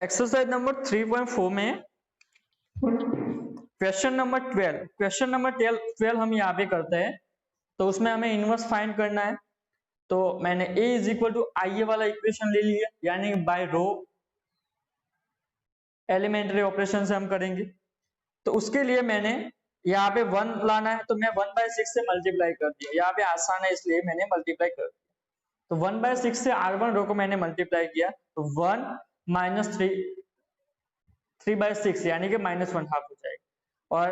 Exercise number 3.4 में question number 12 हम यहाँ पे करते हैं। तो उसमें हमें इनवर्स फाइंड करना है। तो मैंने a इज इक्वल टू आई वाला इक्वेशन ले लिया, यानी बाय रो एलिमेंट्री ऑपरेशन से हम करेंगे। तो उसके लिए मैंने यहाँ पे 1 लाना है, तो मैं 1/6 से मल्टीप्लाई कर दिया। यहाँ पे आसान है इसलिए मैंने मल्टीप्लाई कर दिया। तो 1/6 से R1 रो को मैंने मल्टीप्लाई किया, तो 1 माइनस 3/6 यानी कि -1/2 हो जाएगा। और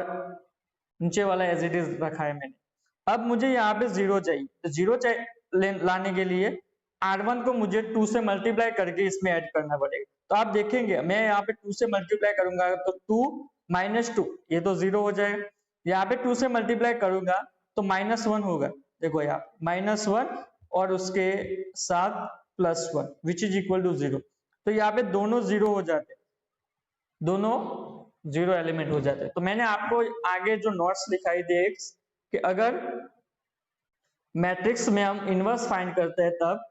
नीचे वाला एज इट इज रखा है मैंने। अब मुझे यहाँ पे 0 चाहिए, तो 0 लाने के लिए R1 को मुझे 2 से मल्टीप्लाई करके इसमें ऐड करना पड़ेगा। तो आप देखेंगे मैं यहाँ पे 2 से मल्टीप्लाई करूंगा तो 2 - 2 ये तो 0 हो जाएगा। यहाँ पे 2 से मल्टीप्लाई करूंगा तो -1 होगा। देखो यहाँ -1 और उसके साथ +1 विच इज इक्वल टू 0। तो यहाँ पे दोनों 0 हो जाते हैं, दोनों 0 एलिमेंट हो जाते हैं। तो मैंने आपको आगे जो नोट्स दिखाई दे कि अगर मैट्रिक्स में हम इनवर्स फाइंड करते हैं तब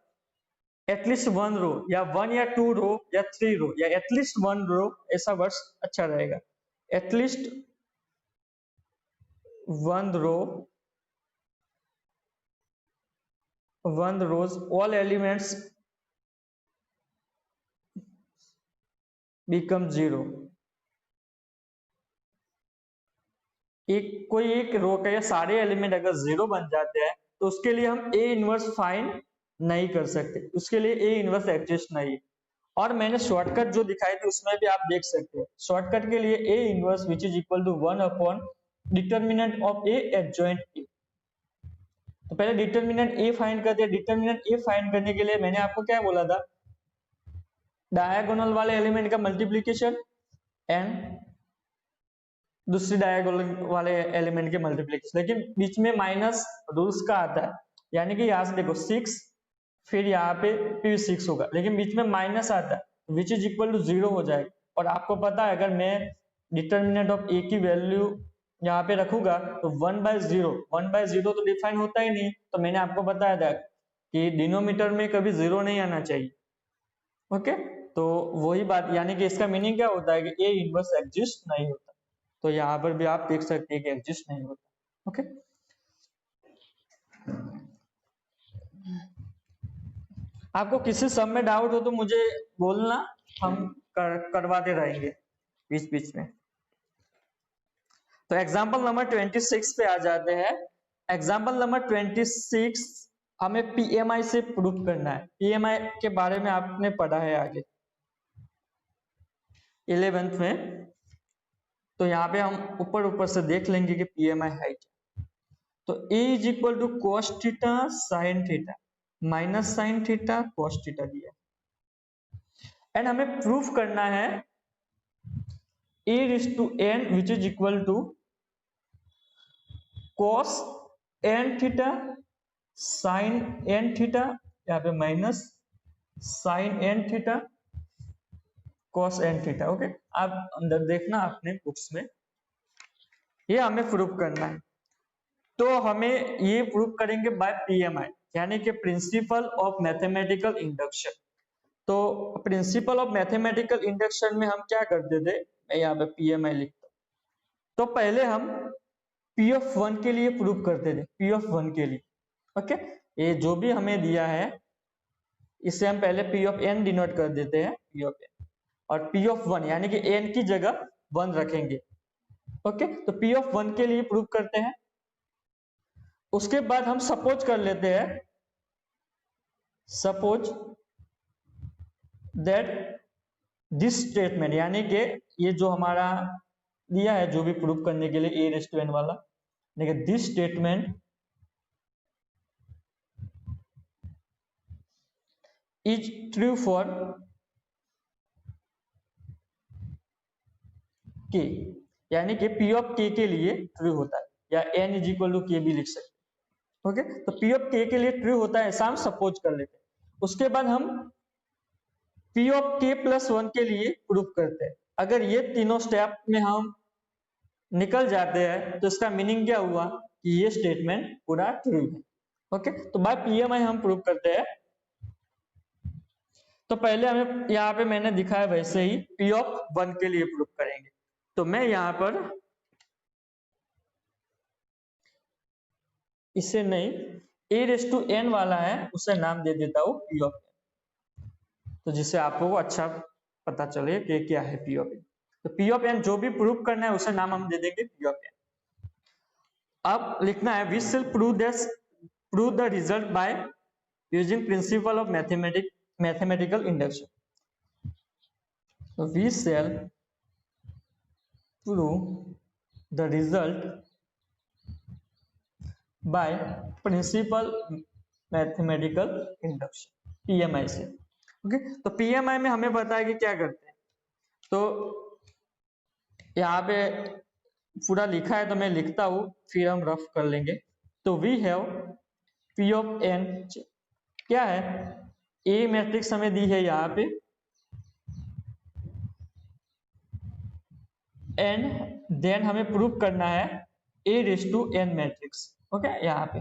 एटलीस्ट 1 रो या 1 या 2 रो या 3 रो या एटलीस्ट 1 रो, ऐसा वर्ड्स अच्छा रहेगा। एटलीस्ट 1 रो 1 रोज ऑल एलिमेंट्स बिकम 0। कोई एक रो का या सारे एलिमेंट अगर 0 बन जाते हैं तो उसके लिए हम ए इनवर्स फाइंड नहीं कर सकते, उसके लिए ए इनवर्स एग्जिस्ट नहीं है। और मैंने शॉर्टकट जो दिखाई थी उसमें भी आप देख सकते हैं। शॉर्टकट के लिए A inverse which is equal to 1 upon determinant of A adjoint A. तो पहले डिटर्मिनेंट ए फाइंड करते हैं। डिटर्मिनेंट ए फाइंड करने के लिए मैंने आपको क्या बोला था, डायगोनल वाले एलिमेंट का मल्टीप्लीकेशन एंड दूसरी डायगोनल वाले एलिमेंट के मल्टीप्लीकेशन, लेकिन बीच में माइनस रूल्स का आता है। यानी कि यहाँ से देखो 6 फिर यहाँ पे फिर 6 होगा, लेकिन बीच में माइनस आता है विच इज इक्वल टू 0 हो जाएगा। और आपको पता है अगर मैं डिटर्मिनेंट ऑफ ए की वैल्यू यहाँ पे रखूंगा तो 1/0 तो डिफाइन होता ही नहीं। तो मैंने आपको बताया था कि डिनोमीटर में कभी 0 नहीं आना चाहिए। ओके, तो वही बात, यानी कि इसका मीनिंग क्या होता है कि ए इनवर्स एग्जिस्ट नहीं होता। तो यहाँ पर भी आप देख सकते हैं कि एग्जिस्ट नहीं होता। ओके, आपको किसी सब में डाउट हो तो मुझे बोलना, हम करवाते रहेंगे बीच बीच में। तो एग्जाम्पल नंबर 26 पे आ जाते हैं। एग्जाम्पल नंबर 26 हमें पीएमआई से प्रूफ करना है। पीएमआई के बारे में आपने पढ़ा है आगे 11th में। तो यहाँ पे हम ऊपर से देख लेंगे कि पीएमआई है क्या। तो A is equal to cos theta sin theta minus sine theta cos theta दिया। एंड हमें प्रूफ करना है a raised to n which is equal to cos n theta sin n theta, यहाँ पे minus sin n theta cos n theta. Okay, आप अंदर देखना अपने बुक्स में, ये हमें प्रूफ करना है। तो हमें ये प्रूफ करेंगे बाय पीएमआई, यानी कि प्रिंसिपल ऑफ मैथमेटिकल इंडक्शन। तो प्रिंसिपल ऑफ मैथमेटिकल इंडक्शन में हम क्या करते थे, मैं यहाँ पे पीएमआई लिखता हूँ। तो पहले हम पी ऑफ 1 के लिए प्रूफ करते थे, पी ऑफ 1 के लिए। ओके, ये जो भी हमें दिया है इसे हम पहले पी ऑफ एन डिनोट कर देते हैं, पी ऑफ एन, और पी ऑफ 1 यानी कि एन की जगह 1 रखेंगे। ओके, तो पी ऑफ 1 के लिए प्रूफ करते हैं। उसके बाद हम सपोज कर लेते हैं, सपोज दैट दिस स्टेटमेंट, यानी कि ये जो हमारा दिया है जो भी प्रूफ करने के लिए ए रेज़ टू एन वाला, लेकिन this statement is true for के, यानी कि पी ऑफ के के लिए ट्रू होता है, या एन इज इक्वल टू के भी लिख सकते हैं। ओके, तो पी ऑफ के के लिए ट्रू होता है, ऐसा हम सपोज कर लेते हैं। उसके बाद हम पी ऑफ के प्लस 1 के लिए प्रूफ करते हैं। अगर ये तीनों स्टेप में हम निकल जाते हैं तो इसका मीनिंग क्या हुआ कि ये स्टेटमेंट पूरा ट्रू है। ओके, तो बाय पीएमआई हम प्रूफ करते हैं तो पहले हमें यहाँ पे मैंने दिखाया वैसे ही P ऑफ 1 के लिए प्रूफ करेंगे। तो मैं यहाँ पर इसे नहीं, a⁴n वाला है उसे नाम दे देता हूँ P ऑफ n, तो जिससे आपको अच्छा पता चले कि क्या है P ऑफ n। तो P ऑफ n जो भी प्रूफ करना है उसे नाम हम दे देंगे P ऑफ n। अब लिखना है we shall prove the result by using principle of mathematical induction. So we shall prove the result by principal mathematical induction PMI से। ओके, तो PMI में हमें पता है कि क्या करते हैं। तो यहाँ पे पूरा लिखा है तो मैं लिखता हूँ, फिर हम रफ कर लेंगे। तो we have P of n क्या है, A मैट्रिक्स हमें दी है यहाँ पे, एंड देन हमें प्रूव करना है a⁴n मैट्रिक्स। ओके, यहाँ पे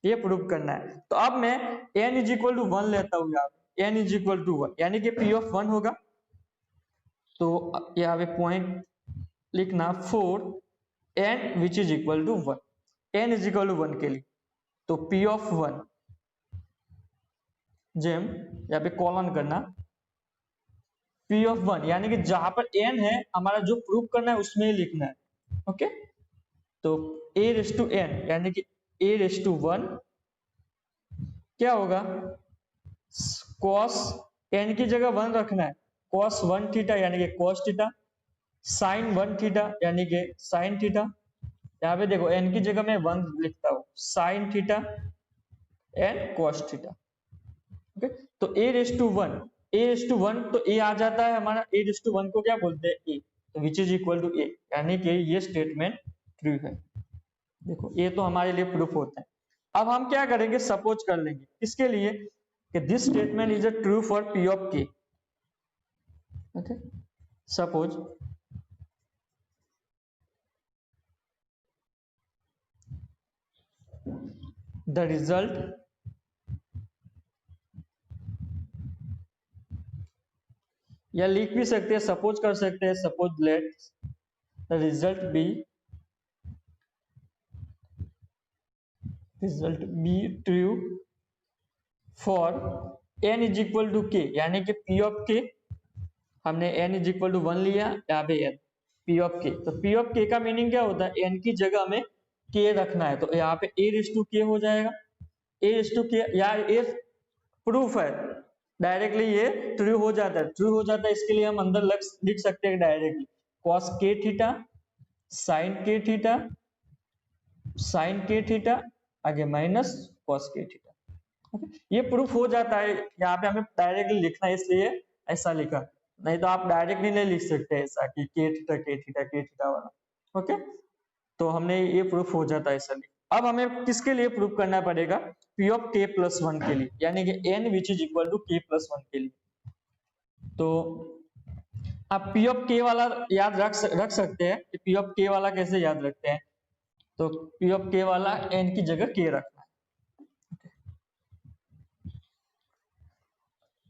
ये प्रूव करना है। तो अब मैं n = 1 लेता हूँ, यहाँ पे n = 1 यानी कि P ऑफ 1 होगा। तो यहाँ पे पॉइंट लिखना for n which is equal to 1, n = 1 के लिए। तो P ऑफ 1 जेम यहाँ पे कॉलन करना P ऑफ 1 यानी कि जहां पर n है हमारा जो प्रूव करना है उसमें ही लिखना है। ओके, तो a⁴n यानी कि a⁴1 क्या होगा, cos n की जगह 1 रखना है, cos 1 थीटा यानी कि cos थीटा, sin 1 थीटा यानी कि sin थीटा। यहाँ पे देखो n की जगह मैं 1 लिखता हूँ, sin theta and cos theta. Okay, तो a⁴1 तो a आ जाता है हमारा, a⁴1 को क्या बोलते हैं, a, तो which is equal to a, यानी कि ये स्टेटमेंट ट्रू है। देखो ये तो हमारे लिए प्रूफ होता है। अब हम क्या करेंगे, सपोज कर लेंगे किसके लिए, कि this statement is a true for P of k। Okay, suppose the result या लिख भी सकते हैं, सपोज कर सकते हैं, suppose let the result be true for n is equal to k, यानी कि P ऑफ k हमने n इज इक्वल टू 1 लिया, यहाँ पे n P ऑफ k। तो P ऑफ k का मीनिंग क्या होता है, n की जगह हमें k रखना है, तो यहाँ पे a⁴k हो जाएगा। a⁴k यार ये प्रूफ है, डायरेक्टली ये ट्रू हो जाता है, ट्रू हो जाता है। इसके लिए हम अंदर लिख सकते हैं directly cos k theta sin k theta sin k theta आगे माइनस cos k थीटा। ये प्रूफ हो जाता है। यहाँ पे हमें डायरेक्टली लिखना है इसलिए ऐसा लिखा, नहीं तो आप डायरेक्टली नहीं लिख सकते ऐसा कि k theta k theta k theta वाला। ओके, तो हमने ये प्रूफ हो जाता है ऐसा। अब हमें किसके लिए प्रूफ करना पड़ेगा, P ऑफ k + 1 के लिए, यानी कि n which is equal to k + 1 के लिए। तो आप P ऑफ k वाला याद रख सकते हैं कि P ऑफ k वाला कैसे याद रखते हैं। तो P ऑफ k वाला n की जगह k रखना है।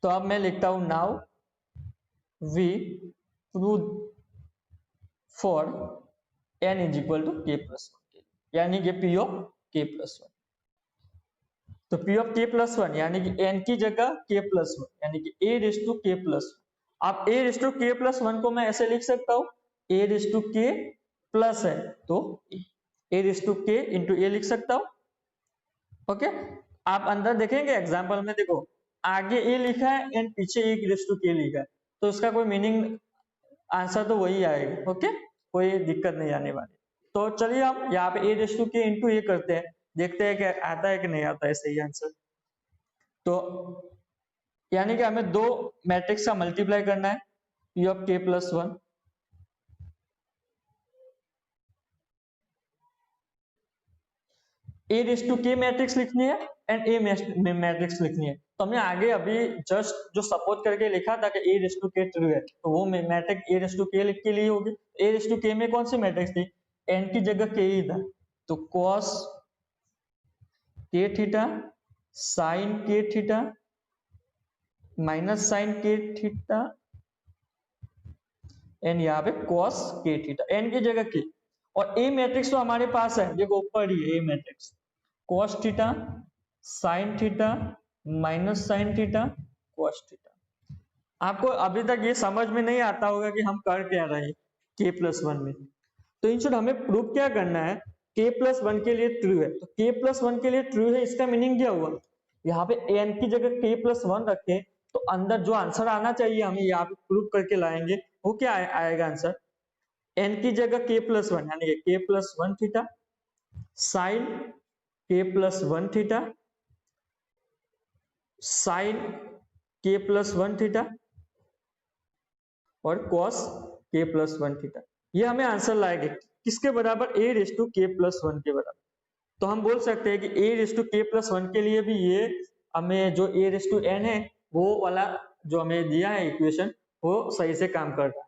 तो अब मैं लिखता हूं now we prove for n is equal to k + 1 के लिए, यानी कि P ऑफ k + 1। तो P ऑफ k + 1 यानी कि n की जगह k + 1 यानी कि a⁴k + 1। अब a⁴k + 1 को मैं ऐसे लिख सकता हूँ, a⁴k प्लस है तो a⁴k इंटू a लिख सकता हूँ। ओके, आप अंदर देखेंगे एग्जाम्पल में, देखो आगे a लिखा है एंड पीछे a⁴k लिखा है, तो उसका कोई मीनिंग, आंसर तो वही आएगा। ओके, कोई दिक्कत नहीं आने वाली। तो चलिए हम यहाँ पे a⁴k इंटू a करते हैं, देखते हैं कि आता है कि नहीं आता है सही आंसर। तो यानी कि हमें दो मैट्रिक्स का मल्टीप्लाई करना है, P of k + 1 a⁴k matrix लिखनी है एंड a मैट्रिक्स लिखनी है। तो हमने आगे अभी जस्ट जो सपोज करके लिखा था कि a⁴k ट्रू है, तो वो मैट्रिक्स a⁴k लिख के लिए होगी। a⁴k में कौन सी मैट्रिक्स थी, n की जगह k ही था, तो cos k theta sin k theta minus sine k theta and यहाँ पे कॉस के थीटा, एन की जगह के, और ए मैट्रिक्स तो हमारे पास है, देखो ऊपर ही है A matrix, cos theta sine theta minus sine theta cos theta. आपको अभी तक ये समझ में नहीं आता होगा कि हम कर क्या रहे हैं के प्लस वन में। तो इन शॉर्ट हमें प्रूव क्या करना है, के प्लस वन के लिए ट्रू है, तो के प्लस वन के लिए ट्रू है, इसका मीनिंग क्या हुआ, यहाँ पे एन की जगह के प्लस वन रखे तो अंदर जो आंसर आना चाहिए हमें यहाँ पे प्रूव करके लाएंगे, वो क्या आएगा आंसर, एन की जगह के प्लस वन यानी k plus one theta sine k plus one theta sine k plus one theta और cos k plus one theta. ये हमें आंसर लाएंगे किसके बराबर, a raise to k plus one के बराबर। तो हम बोल सकते हैं कि a raise to k plus one के लिए भी ये हमें जो a रेस टू n है वो वाला जो हमें दिया है इक्वेशन वो सही से काम कर रहा है।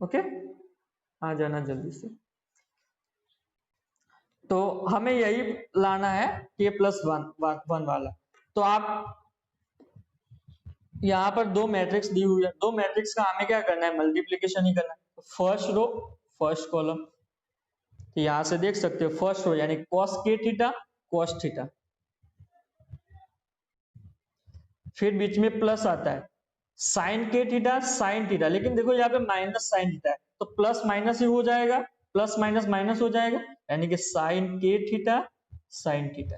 ओके, आ जाना जल्दी से। तो हमें यही लाना है k प्लस वन वाला। तो आप यहाँ पर दो मैट्रिक्स दी हुई है, दो मैट्रिक्स का हमें क्या करना है, मल्टीप्लीकेशन ही करना है। फर्स्ट रो फर्स्ट कॉलम, तो यहां से देख सकते हो फर्स्ट रो यानी cos k theta cos theta, फिर बीच में प्लस आता है sin k theta sin theta, लेकिन देखो यहाँ पे माइनस sin थीटा है तो प्लस माइनस ही हो जाएगा, प्लस माइनस माइनस हो जाएगा यानी कि sin k theta sin theta.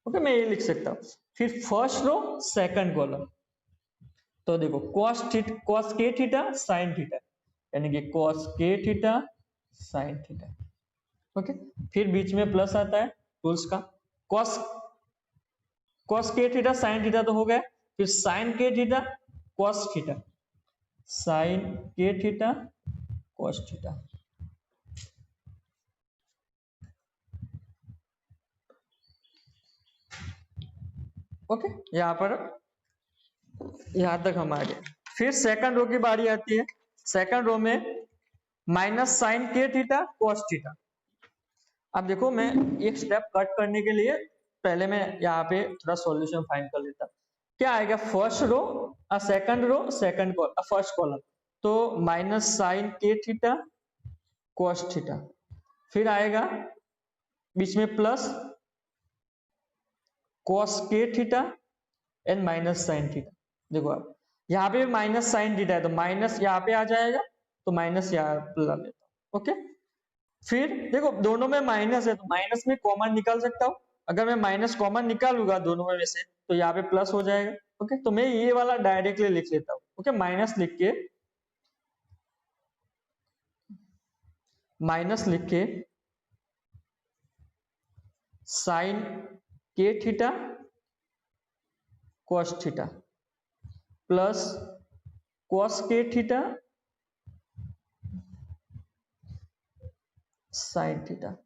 Okay, मैं ये लिख सकता हूँ। फिर फर्स्ट रो सेकंड कॉलम, तो देखो cos k theta sin theta यानी कि cos k theta sin theta. Okay, फिर बीच में प्लस आता है टूल्स का, cos k theta sin theta तो हो गया, फिर sin k theta cos theta sin k theta cos theta. Okay, यहाँ पर यहां तक हम आ गए। फिर सेकंड रो की बारी आती है, सेकंड रो में minus sine k theta cos theta. अब देखो मैं एक स्टेप कट करने के लिए पहले मैं यहाँ पे थोड़ा सॉल्यूशन फाइंड कर लेता। क्या आएगा, first row second row second first column, तो minus sine k theta cos theta, फिर आएगा बीच में plus cos k theta and minus sine theta. देखो आप यहाँ पे माइनस साइन थीटा है तो माइनस यहाँ पे आ जाएगा, तो माइनस यहाँ ला लेता हूँ। ओके, फिर देखो दोनों में माइनस है तो माइनस में कॉमन निकाल सकता हूँ, अगर मैं माइनस कॉमन निकालूंगा दोनों में से तो यहाँ पे प्लस हो जाएगा। ओके, तो मैं ये वाला डायरेक्टली लिख लेता हूँ। ओके, माइनस लिख के sign k theta cos theta plus cos k theta sine theta.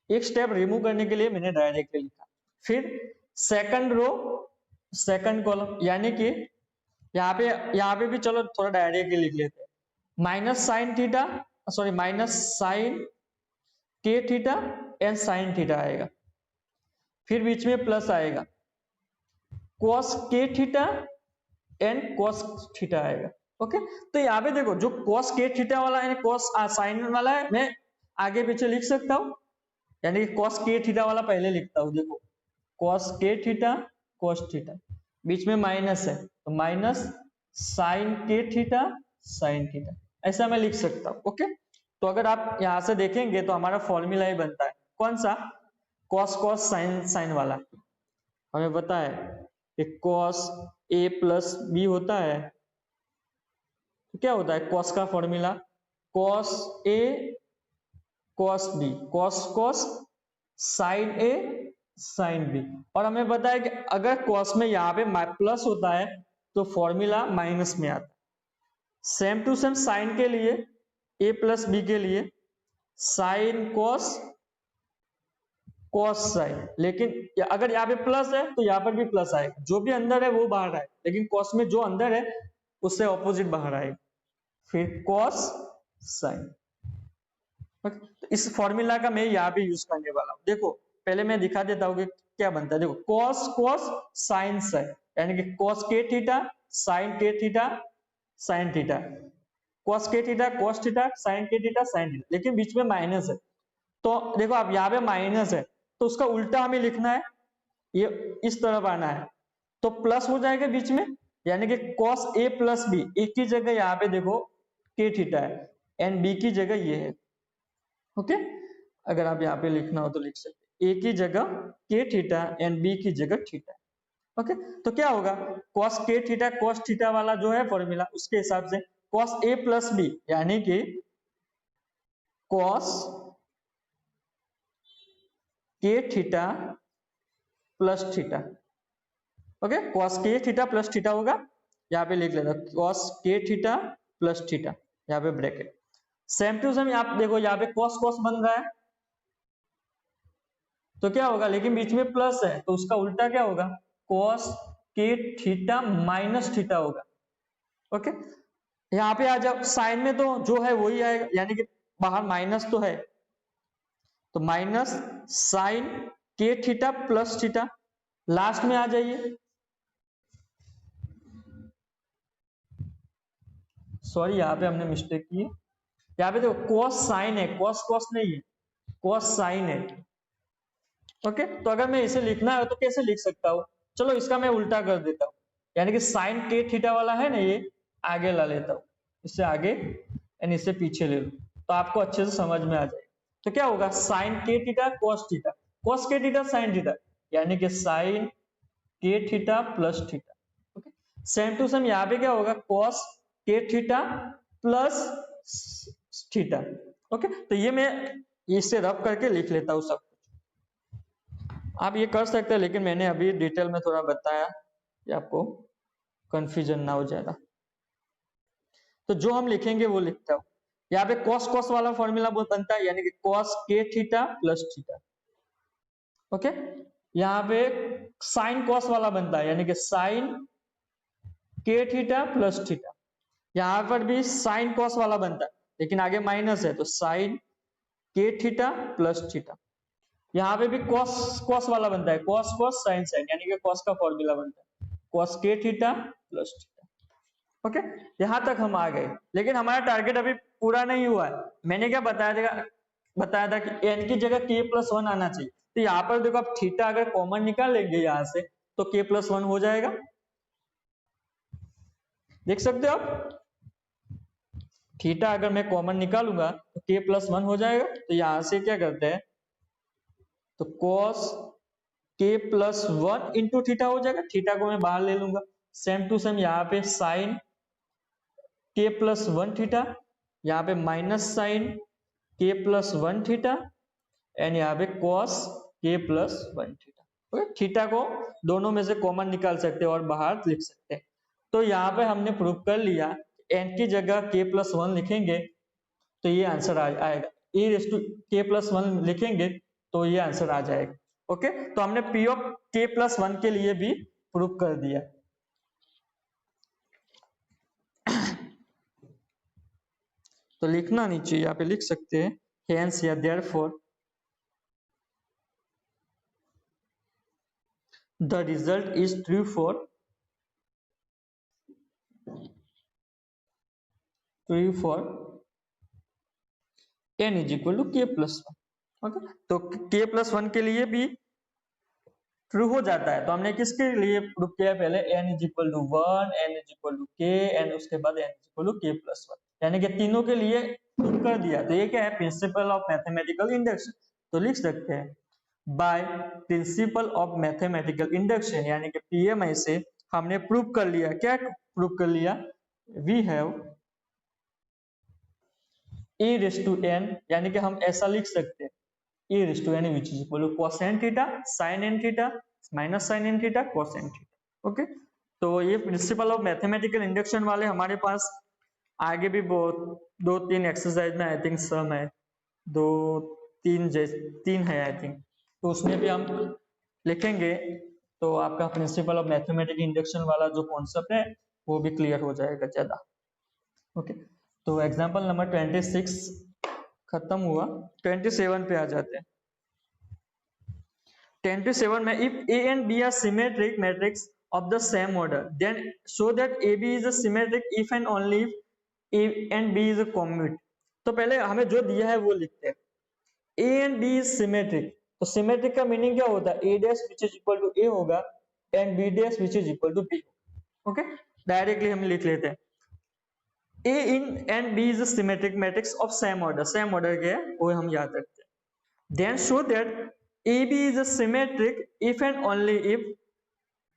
एक स्टेप रिमूव करने के लिए मैंने डायरेक्टली लिखा। फिर सेकंड रो सेकंड कॉलम यानी कि यहाँ पे भी चलो थोड़ा डायरेक्टली लिख लेते हैं, minus sine theta sorry minus sine k theta and sine theta आएगा, फिर बीच में प्लस आएगा cos k theta and cos theta आएगा। ओके, तो यहाँ पे देखो जो cos k थीटा वाला है cos साइन वाला है मैं आगे पीछे लिख सकता हूँ, यानी कि cos k थीटा वाला पहले लिखता हूँ। देखो cos k theta cos theta, बीच में माइनस है तो minus sine k theta sine theta, ऐसा मैं लिख सकता हूँ। ओके, तो अगर आप यहां से देखेंगे तो हमारा फॉर्मूला ही बनता है कौन सा, cos cos साइन साइन वाला। हमें पता है कि cos a प्लस बी होता है, तो क्या होता है cos का formula cos a cos b cos cos sin a sin b, और हमें पता है कि अगर cos में यहाँ पे प्लस होता है तो फॉर्मूला माइनस में आता है। सेम टू सेम साइन के लिए a प्लस बी के लिए साइन cos cos साइन, लेकिन अगर यहाँ पे प्लस है तो यहाँ पर भी प्लस आएगा, जो भी अंदर है वो बाहर आए, लेकिन cos में जो अंदर है उससे ऑपोजिट बाहर आएगा, फिर cos साइन। तो इस फॉर्मूला का मैं यहाँ पे यूज करने वाला हूँ। देखो पहले मैं दिखा देता हूँ कि क्या बनता है। देखो cos cos साइन साइन, यानी कि cos k theta sin k theta sin theta, cos k theta cos theta sin k theta sin theta, लेकिन बीच में माइनस है। तो देखो आप यहाँ पे माइनस है तो उसका उल्टा हमें लिखना है, ये इस तरफ आना है, तो प्लस हो जाएगा बीच में, यानी कि cos a प्लस बी, ए की जगह यहाँ पे देखो k थीटा है एंड b की जगह ये है। ओके, अगर आप यहाँ पे लिखना हो तो लिख सकते, a की जगह k थीटा एंड b की जगह थीटा। ओके, तो क्या होगा, cos k theta cos theta वाला जो है फॉर्मूला, उसके हिसाब से cos a प्लस बी यानी कि cos k theta plus theta. Okay, cos k theta plus theta होगा, यहाँ पे लिख लेना cos k theta plus theta, यहाँ पे ब्रैकेट। सेम टू सेम आप देखो यहाँ पे cos cos बन रहा है तो क्या होगा, लेकिन बीच में प्लस है तो उसका उल्टा क्या होगा, cos k theta minus theta होगा। ओके, यहाँ पे आ जाओ, साइन में तो जो है वही आएगा, यानी कि बाहर माइनस तो है, तो minus sine k theta plus theta, last में आ जाइए, सॉरी यहाँ पे हमने मिस्टेक की है, यहाँ पे देखो cos साइन है, cos cos नहीं है, cos साइन है। ओके, तो अगर मैं इसे लिखना है तो कैसे लिख सकता हूँ, चलो इसका मैं उल्टा कर देता हूँ, यानी कि साइन k थीटा वाला है ना, ये आगे ला लेता हूँ, इससे आगे यानी इससे पीछे ले लूँ, तो आपको अच्छे से समझ में आ जाएगा। तो क्या होगा, sine k theta cos theta, cos k theta sin theta, यानी कि sine k theta plus theta. Okay, same to same यहाँ पे क्या होगा, cos k theta plus theta. Okay, तो ये मैं इससे रब करके लिख लेता हूँ सब, आप ये कर सकते हैं, लेकिन मैंने अभी डिटेल में थोड़ा बताया कि आपको कंफ्यूजन ना हो जाएगा। तो जो हम लिखेंगे वो लिखता हूं, यहाँ पे cos cos वाला फॉर्मूला बनता है, यानी कि cos k theta plus theta. Okay, यहाँ पे sin cos वाला बनता है, यानी कि sin k theta plus theta. यहाँ पर भी sin cos वाला बनता है, लेकिन आगे माइनस है तो sin k theta plus theta. यहाँ पे भी cos cos वाला बनता है, cos cos sin sin, यानी कि cos का फॉर्मूला बनता है cos k theta plus theta. Okay, यहाँ तक हम आ गए, लेकिन हमारा टारगेट अभी पूरा नहीं हुआ है। मैंने क्या बताया था कि n की जगह k प्लस वन आना चाहिए, तो यहाँ पर देखो आप थीटा अगर कॉमन निकाल लेंगे यहाँ से तो k प्लस वन हो जाएगा, देख सकते हो आप, थीटा अगर मैं कॉमन निकालूंगा तो k प्लस वन हो जाएगा। तो यहाँ से क्या करते हैं, तो cos k plus one into theta हो जाएगा, थीटा को मैं बाहर ले लूंगा। सेम टू सेम यहाँ पे sine k plus one theta, यहाँ पे minus sine k plus one theta and यहाँ पे cos k plus one theta. Okay, theta को दोनों में से कॉमन निकाल सकते हैं और बाहर लिख सकते हैं। तो यहाँ पे हमने प्रूव कर लिया, n की जगह k प्लस वन लिखेंगे तो ये आंसर आएगा, e raise to k plus one लिखेंगे तो ये आंसर आ जाएगा। ओके, तो हमने p of k plus one के लिए भी प्रूव कर दिया। तो लिखना नहीं चाहिए, यहाँ पे लिख सकते हैं hence या therefore the result is true for n is equal to k plus one. Okay, तो k प्लस वन के लिए भी ट्रू हो जाता है। तो हमने किसके लिए प्रूव किया पहले, n is equal to one, n is equal to k and उसके बाद n is equal to k plus one, यानी कि तीनों के लिए प्रूव कर दिया। तो ये क्या है, प्रिंसिपल ऑफ मैथमेटिकल इंडक्शन। तो लिख सकते हैं by principle of mathematical induction, यानी कि PMI से हमने प्रूव कर लिया। क्या प्रूव कर लिया, we have e raise to n, यानी कि हम ऐसा लिख सकते हैं e raise to n which is equal to cosn theta sin n theta minus sin n theta cosn theta. Okay, तो ये प्रिंसिपल ऑफ मैथमेटिकल इंडक्शन वाले हमारे पास आगे भी बहुत दो तीन एक्सरसाइज में आई थिंक सम है, दो तीन है आई थिंक, तो उसमें भी हम लिखेंगे तो आपका प्रिंसिपल ऑफ मैथमेटिकल इंडक्शन वाला जो कॉन्सेप्ट है वो भी क्लियर हो जाएगा ज्यादा। ओके, तो एग्जांपल नंबर 26 खत्म हुआ, 27 पे आ जाते हैं। 27 में if A and B are symmetric matrix of the same order, then show that AB is a symmetric if and only if A and B is a commute। तो पहले हमें जो दिया है वो लिखते हैं। A and B is symmetric, तो symmetric का मीनिंग क्या होता है? A dash which is equal to A होगा and B dash which is equal to B। Okay, directly हम लिख लेते हैं A in and B is a symmetric matrix of same order, same order के है वो हम याद रखते हैं। Then show that AB is a symmetric if and only if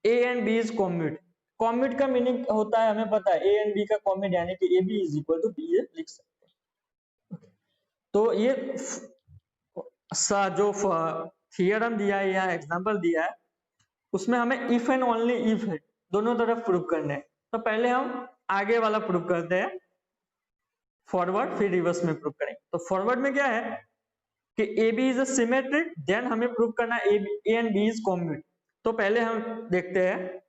A and B is commute। commute का मीनिंग होता है, हमें पता है A and B का commute यानी कि AB is equal to B लिख सकते हैं। तो ये जो थियरम दिया है या एग्जांपल दिया है उसमें हमें इफ एंड ओनली इफ है दोनों तरफ प्रूव करने हैं। तो पहले हम आगे वाला प्रूव करते हैं फॉरवर्ड, फिर रिवर्स में प्रूव करेंगे। तो फॉरवर्ड में क्या है कि AB is a symmetric, then हमें प्रूव करना है A and B is commute. तो पहले हम देखते हैं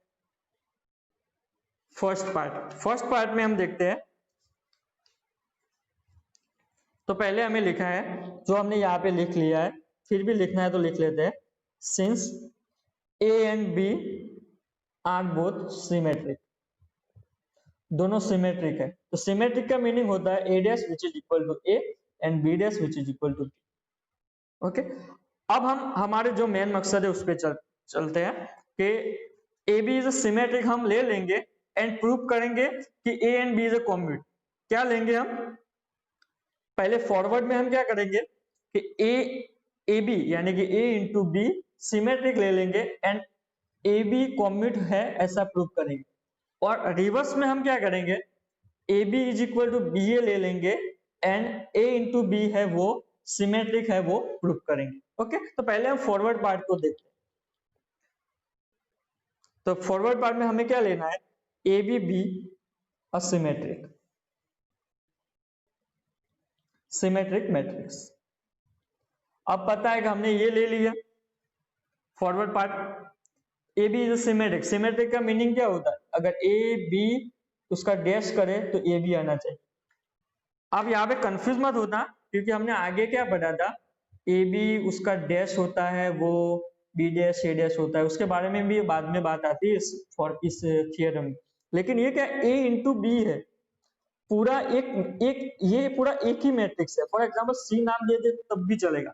फर्स्ट पार्ट में हम देखते हैं। तो पहले हमें लिखा है जो हमने यहाँ पे लिख लिया है, फिर भी लिखना है तो लिख लेते हैं, since A and B are both symmetric, दोनों सिमेट्रिक है। तो सिमेट्रिक का मीनिंग होता है A dash which is equal to A and B dash which is equal to B। Okay, अब हम हमारे जो मेन मकसद है उस पर चलते हैं कि AB इज अ सिमेट्रिक हम ले लेंगे एंड प्रूव करेंगे कि A and B is a commute. क्या लेंगे हम? पहले फॉरवर्ड में हम क्या करेंगे कि AB यानी कि A इंटू B सिमेट्रिक ले लेंगे एंड AB कॉम्यूट है ऐसा प्रूव करेंगे। और रिवर्स में हम क्या करेंगे, AB is equal to BA ले लेंगे एंड A इंटू B है वो सिमेट्रिक है वो प्रूव करेंगे। ओके, तो पहले हम फॉरवर्ड पार्ट को देखते हैं। तो फॉरवर्ड पार्ट में हमें क्या लेना है, ABB असिमेट्रिक सिमेट्रिक मैट्रिक्स। अब पता है कि हमने ये ले लिया forward part, AB is symmetric. Symmetric का मीनिंग क्या होता है, अगर AB उसका डैश करे तो AB आना चाहिए। अब यहाँ पे कंफ्यूज मत होता क्योंकि हमने आगे क्या पढ़ा था, AB उसका डैश होता है वो B डैश A डैश होता है, उसके बारे में भी बाद में बात आती है इस थियरम में। लेकिन ये क्या A इंटू B है, पूरा ये पूरा एक ही मैट्रिक्स है। फॉर एग्जाम्पल C नाम दे दे तब भी चलेगा।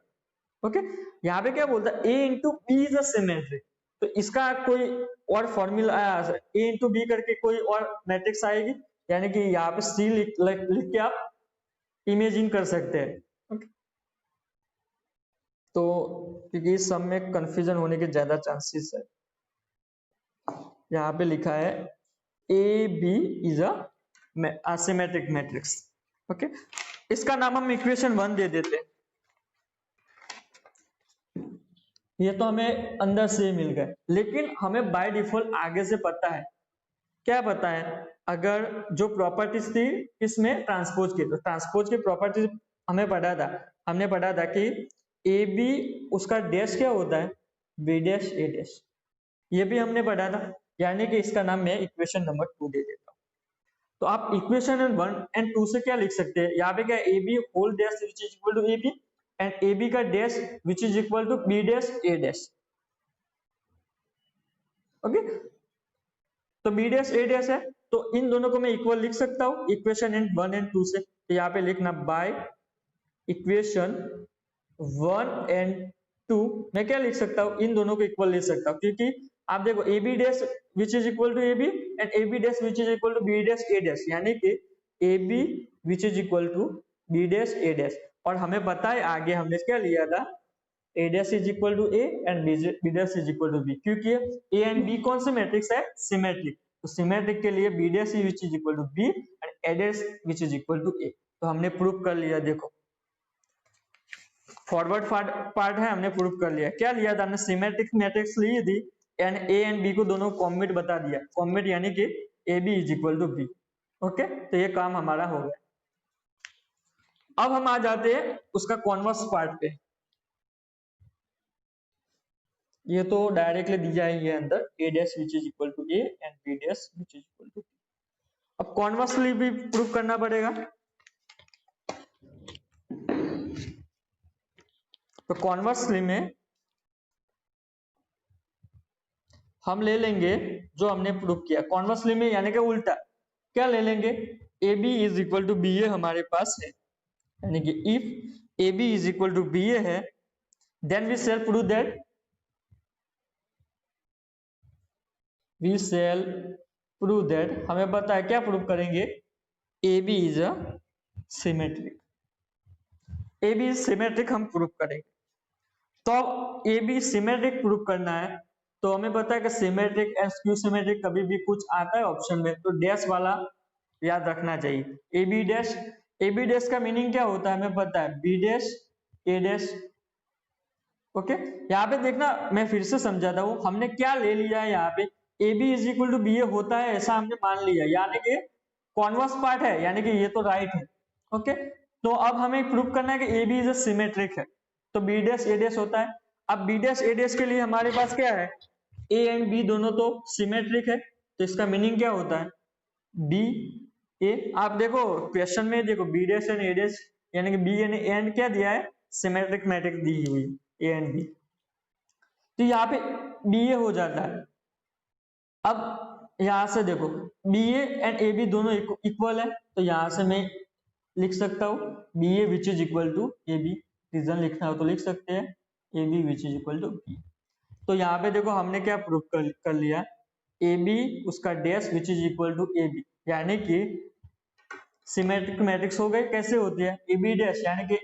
ओके, यहाँ पे क्या बोलता है A into B is a symmetric, तो इसका कोई और फॉर्मूला A इंटू B करके कोई और मैट्रिक्स आएगी, यानी कि यहाँ पे C लिख के आप इमेजिन कर सकते हैं। ओके, तो क्योंकि इस सब में कंफ्यूजन होने के ज्यादा चांसेस है, यहाँ पे लिखा है AB is a symmetric matrix. Okay, इसका नाम हम इक्वेशन 1 दे देते हैं। ये तो हमें अंदर से ही मिल गए, लेकिन हमें बाय डिफॉल्ट आगे से पता है, क्या पता है, अगर जो प्रॉपर्टीज थी इसमें ट्रांसपोज की, तो ट्रांसपोज की प्रॉपर्टीज हमें पढ़ा था। हमने पढ़ा था कि AB उसका डैश क्या होता है, B डैश A डैश, ये भी हमने पढ़ा था। यानी कि इसका नाम मैं इक्वेशन नंबर 2 दे देता हूँ। तो आप इक्वेशन 1 एंड 2 से क्या लिख सकते हैं, यहाँ पे क्या AB whole dash which is equal to AB and AB का dash which is equal to B dash A dash. Okay, तो B डैश A डैश है, तो इन दोनों को मैं इक्वल लिख सकता हूँ इक्वेशन 1 एंड 2 से। तो यहाँ पे लिखना बाय इक्वेशन 1 एंड 2 मैं क्या लिख सकता हूँ, इन दोनों को इक्वल लिख सकता हूँ, क्योंकि आप देखो AB dash which is equal to AB and AB dash which is equal to B dash A dash, यानी कि AB which is equal to B dash A dash. और हमें पता है आगे हमने क्या लिया था, A dash is equal to A and B dash is equal to B, क्योंकि A एंड B कौन से मैट्रिक्स है, सिमेट्रिक। तो सिमेट्रिक के लिए B dash which is equal to B and A dash which is equal to A। तो हमने prove कर लिया, देखो फॉरवर्ड पार्ट है, हमने प्रूव कर लिया। क्या लिया था हमने, सिमेट्रिक मैट्रिक्स ली थी एंड A एंड B को दोनों कॉम्यूट बता दिया, कॉम्यूट यानी कि AB is equal to B। Okay, तो ये काम हमारा हो गया। अब हम आ जाते हैं उसका कॉन्वर्स पार्ट पे। ये तो डायरेक्टली दिया ही है अंदर, A dash which is equal to A and B dash which is equal to B। अब कॉन्वर्सली भी प्रूव करना पड़ेगा। तो कॉन्वर्सली में हम ले लेंगे जो हमने प्रूव किया कॉन्वर्सली में, यानी कि उल्टा क्या ले लेंगे, A B is equal to B A हमारे पास है, यानी कि if A B is equal to B A है, then we shall prove that हमें पता है क्या प्रूव करेंगे, A B is a symmetric, A B is symmetric हम प्रूव करेंगे। तो अब ए बी सिमेट्रिक प्रूव करना है, तो हमें पता है कि सिमेट्रिक एंड स्क्यू सिमेट्रिक कभी भी कुछ आता है ऑप्शन में तो डैश वाला याद रखना चाहिए, A B dash. A B dash का मीनिंग क्या होता है हमें पता है, B dash A dash. Okay, यहाँ पे देखना मैं फिर से समझाता हूँ, हमने क्या ले लिया है यहाँ पे, A B is equal to B A होता है ऐसा हमने मान लिया, यानी कि कॉन्वर्स पार्ट है, यानी कि ये तो राइट है। ओके, तो अब हमें प्रूव करना है कि A B is a symmetric है, तो बी डैश ए डैश होता है। अब बी डैश ए डैश के लिए हमारे पास क्या है, ए एंड बी दोनों तो सिमेट्रिक है, तो इसका मीनिंग क्या होता है, बी ए। आप देखो क्वेश्चन में देखो B dash and A dash, यानी कि बी एंड क्या दिया है, सिमेट्रिक मैट्रिक्स दी हुई ए एंड बी, तो यहाँ पे बी ए हो जाता है। अब यहां से देखो B A and A B दोनों इक्वल है, तो यहां से मैं लिख सकता हूँ B A which is equal to A B, reason लिखना हो तो लिख सकते हैं A B which is equal to B. तो यहाँ पे देखो हमने क्या प्रूव कर लिया, ए बी उसका dash which is equal to A B, यानी कि सिमेट्रिक मैट्रिक्स हो गए। कैसे होती है, ए बी डैश यानी कि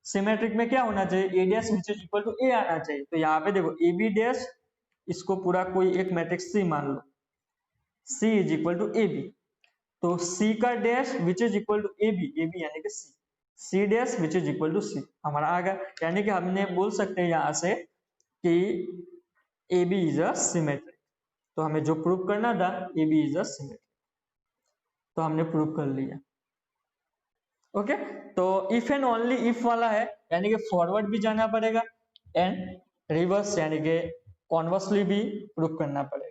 सिमेट्रिक में क्या होना चाहिए, A dash which is equal to A आना चाहिए। तो यहाँ पे देखो ए बी डैश, इसको पूरा कोई एक मैट्रिक्स सी मान लो, C is equal to A B, तो सी का dash which is equal to A B यानी कि C, C dash which is equal to C हमारा आ गया। यानी कि हमने बोल सकते हैं यहाँ से कि A B is a symmetric, तो हमें जो प्रूव करना था A B is a symmetric, तो हमने प्रूव कर लिया। ओके, तो इफ एंड ओनली इफ वाला है, यानी कि फॉरवर्ड भी जाना पड़ेगा एंड रिवर्स यानी कि कॉन्वर्सली भी प्रूव करना पड़ेगा।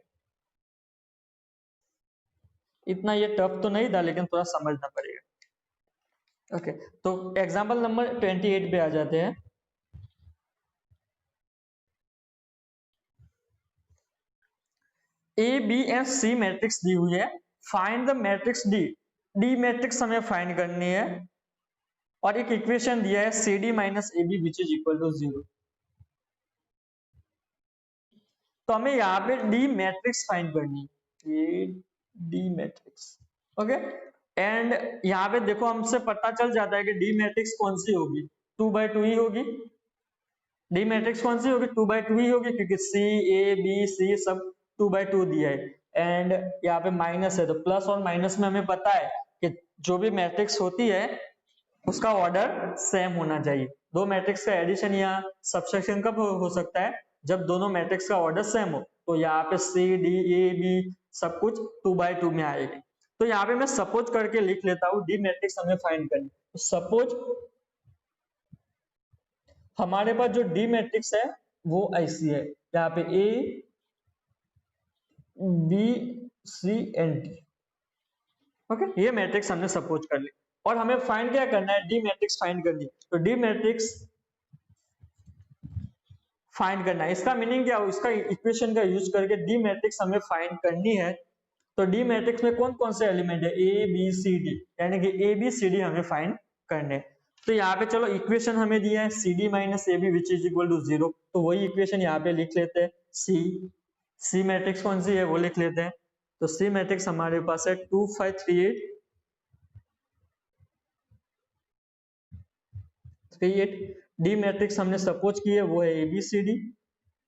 इतना ये टफ तो नहीं था, लेकिन थोड़ा समझना पड़ेगा। ओके, तो एग्जांपल नंबर 28 पे आ जाते हैं। A B and C matrix दी हुई है, find the matrix D, D matrix हमें फाइंड करनी है, और एक इक्वेशन दिया है C D minus A B which is equal to 0। तो हमें यहाँ पे डी मैट्रिक्स फाइंड करनी है, डी मैट्रिक्स। ओके, एंड यहाँ पे देखो हमसे पता चल जाता है कि डी मैट्रिक्स कौन सी होगी, 2/2 ही होगी। डी मैट्रिक्स कौन सी होगी, 2/2 ही होगी, क्योंकि सी ए बी सी सब 2/2 दिया है, एंड यहाँ पे माइनस है, तो प्लस और माइनस में हमें पता है कि जो भी मैट्रिक्स होती है उसका ऑर्डर सेम होना चाहिए। दो मैट्रिक्स का एडिशन या सब्सट्रैक्शन कब हो सकता है, जब दोनों मैट्रिक्स का ऑर्डर सेम हो। तो यहाँ पे सी डी ए बी सब कुछ 2/2 में आएगी। तो यहाँ पे मैं सपोज करके लिख लेता हूँ, डी मैट्रिक्स हमें फाइंड करनी, तो सपोज हमारे पास जो डी मैट्रिक्स है वो ऐसी है, यहाँ पे A B C and D. Okay, ये मैट्रिक्स हमने सपोज कर ली, और हमें फाइंड क्या करना है, डी मैट्रिक्स फाइंड करनी है। तो डी मैट्रिक्स फाइंड करना है, इसका मीनिंग क्या हो, इसका इक्वेशन का यूज करके डी मैट्रिक्स हमें फाइंड करनी है। तो डी मैट्रिक्स में कौन कौन से एलिमेंट है, ए बी सी डी, यानी कि ए बी सी डी हमें फाइंड करने। तो यहाँ पे चलो इक्वेशन हमें दिया है C D minus A B which is equal to 0, तो वही इक्वेशन यहाँ पे लिख लेते हैं। सी मैट्रिक्स कौन सी है वो लिख लेते हैं। तो सी मैट्रिक्स हमारे पास है 2 5 3 8। डी मैट्रिक्स हमने सपोज की है वो है A B C D.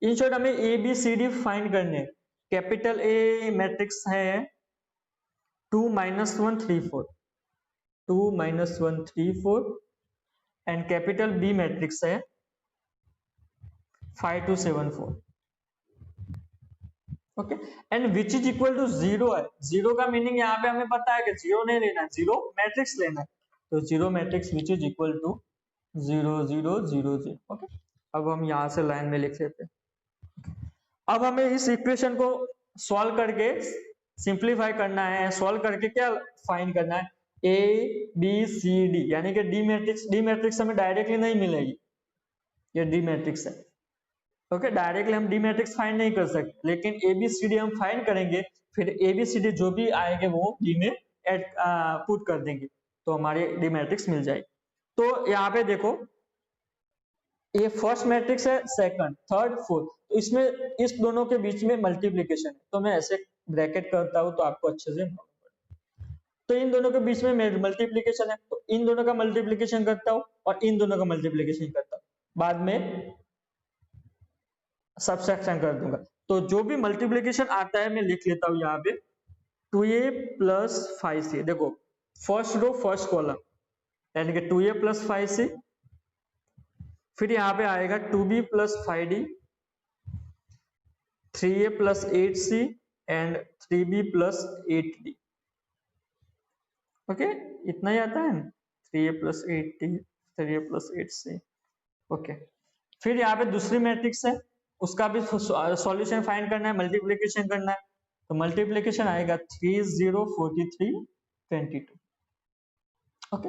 In short हमें A B C D find करने। कैपिटल ए मैट्रिक्स है 2 -1 3 4, 2 -1 3 4, एंड कैपिटल बी मैट्रिक्स है 5 2 7 4। Okay, and which is equal to 0 है। 0 का मीनिंग यहाँ पे हमें पता है कि 0 नहीं लेना है, 0 मैट्रिक्स लेना है। तो 0 matrix which is equal to 0 0 0 0। Okay, अब हम यहाँ से लाइन में लिख लेते हैं। अब हमें इस इक्वेशन को सॉल्व करके सिंप्लीफाई करना है, सॉल्व करके क्या फाइंड करना है, ए बी सी डी, यानी कि डी मैट्रिक्स। डी मैट्रिक्स हमें डायरेक्टली नहीं मिलेगी, ये डी मैट्रिक्स है। ओके, डायरेक्टली हम डी मैट्रिक्स फाइंड नहीं कर सकते, लेकिन एबीसीडी हम फाइंड करेंगे, फिर एबीसीडी जो भी आएंगे वो डी में एड पुट कर देंगे, तो हमारे डी मैट्रिक्स मिल जाएगी। तो यहाँ पे देखो, ये फर्स्ट मैट्रिक्स है, सेकंड, थर्ड, फोर्थ, तो इसमें इस दोनों के बीच में मल्टीप्लीकेशन है, तो मैं ऐसे ब्रैकेट करता हूं तो आपको अच्छे से, तो इन दोनों के बीच में मल्टीप्लीकेशन है, तो इन दोनों का मल्टीप्लीकेशन करता हूं और इन दोनों का मल्टीप्लीकेशन करता हूं, बाद में सबट्रैक्शन कर दूंगा। तो जो भी मल्टीप्लीकेशन आता है मैं लिख लेता हूं यहाँ पे 2a प्लस 5c, देखो फर्स्ट रो फर्स्ट कॉलम यानी कि 2a प्लस 5c, फिर यहाँ पे आएगा 2b plus 5d, 3a plus 8c and 3b plus 8d। Okay, इतना ही आता है, 3a plus 8d, 3a plus 8c। Okay, फिर यहाँ पे दूसरी मैट्रिक्स है, उसका भी सॉल्यूशन फाइंड करना है, मल्टीप्लीकेशन करना है, तो मल्टीप्लीकेशन आएगा 3 0 43 22। ओके,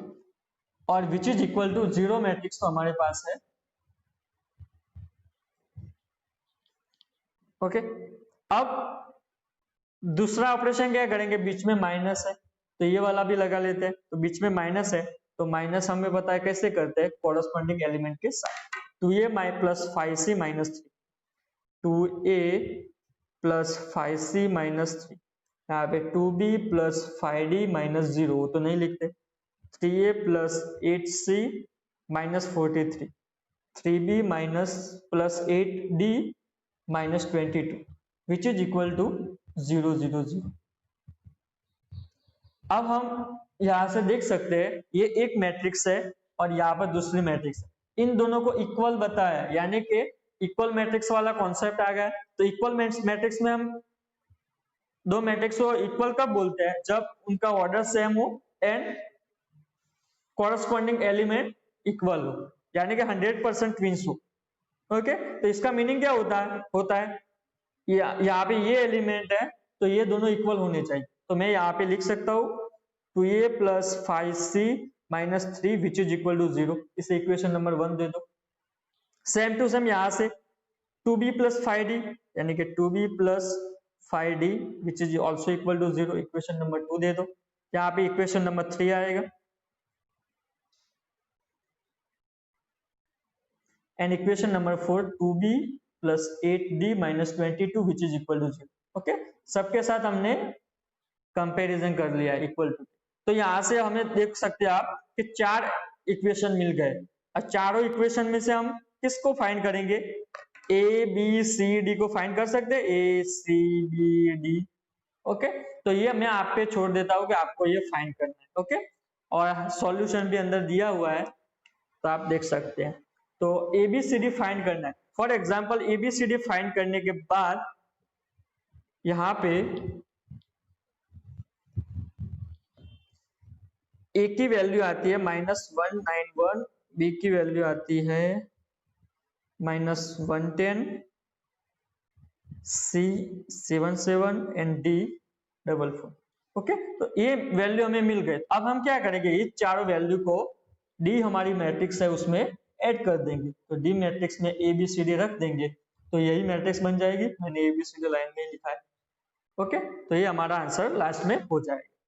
और which is equal to 0 matrix तो हमारे पास है। ओके, अब दूसरा ऑपरेशन क्या करेंगे, बीच में माइनस है तो ये वाला भी लगा लेते हैं, तो बीच में माइनस है तो माइनस हमें पता है कैसे करते हैं, कोरस्पॉन्डिंग एलिमेंट के साथ। 2a plus 5c minus 3, 2a plus 5c minus 3, यहाँ पे 2b प्लस 5d माइनस 0, वो तो नहीं लिखते, 3a plus 8c minus 43, 3b minus plus 8d minus 22, which is equal to 0 0 0। अब हम यहां से देख सकते हैं ये एक मैट्रिक्स है और यहाँ पर दूसरी मैट्रिक्स है, इन दोनों को इक्वल बताया, यानी कि इक्वल मैट्रिक्स वाला कॉन्सेप्ट आ गया। तो इक्वल मैट्रिक्स में हम दो मैट्रिक्स को इक्वल कब बोलते हैं, जब उनका ऑर्डर सेम हो एंड कॉरस्पॉन्डिंग एलिमेंट इक्वल हो, यानी कि 100% ट्विंस हो। ओके, तो इसका मीनिंग क्या होता है यहाँ पे ये एलिमेंट है तो ये दोनों इक्वल होने चाहिए, तो मैं यहाँ पे लिख सकता हूँ 2a plus 5c minus 3 which is equal to 0, इसे इक्वेशन नंबर 1 दे दो। सेम टू सेम यहाँ से 2b प्लस 5d यानी कि 2b plus 5d which is also equal to 0, equation number 2 दे दो। यहाँ पे इक्वेशन नंबर 3 आएगा and equation number 4 2b plus 8d minus 22 which is equal to 0। Okay, सबके साथ हमने कंपैरिजन कर लिया इक्वल टू। तो यहां से हमें देख सकते हैं आप कि 4 इक्वेशन मिल गए, और चारों इक्वेशन में से हम किसको फाइंड करेंगे, ए बी सी डी को फाइंड कर सकते हैं, ए सी बी डी। ओके, तो ये मैं आप पे छोड़ देता हूं कि आपको ये फाइंड करना है। ओके, और सॉल्यूशन भी अंदर दिया हुआ है तो आप देख सकते हैं। तो एबीसीडी फाइंड करना है। फॉर एग्जांपल एबीसीडी फाइंड करने के बाद यहाँ पे ए की वैल्यू आती है -191, बी की वैल्यू आती है -110, सी 77 एंड डी 44। ओके, तो ये वैल्यू हमें मिल गए। अब हम क्या करेंगे, ये चारों वैल्यू को डी हमारी मैट्रिक्स है उसमें ऐड कर देंगे, तो डी मैट्रिक्स में ए बी सी डी रख देंगे तो यही मैट्रिक्स बन जाएगी। मैंने A B C D line में लिखा है। ओके, तो ये हमारा आंसर लास्ट में हो जाएगा।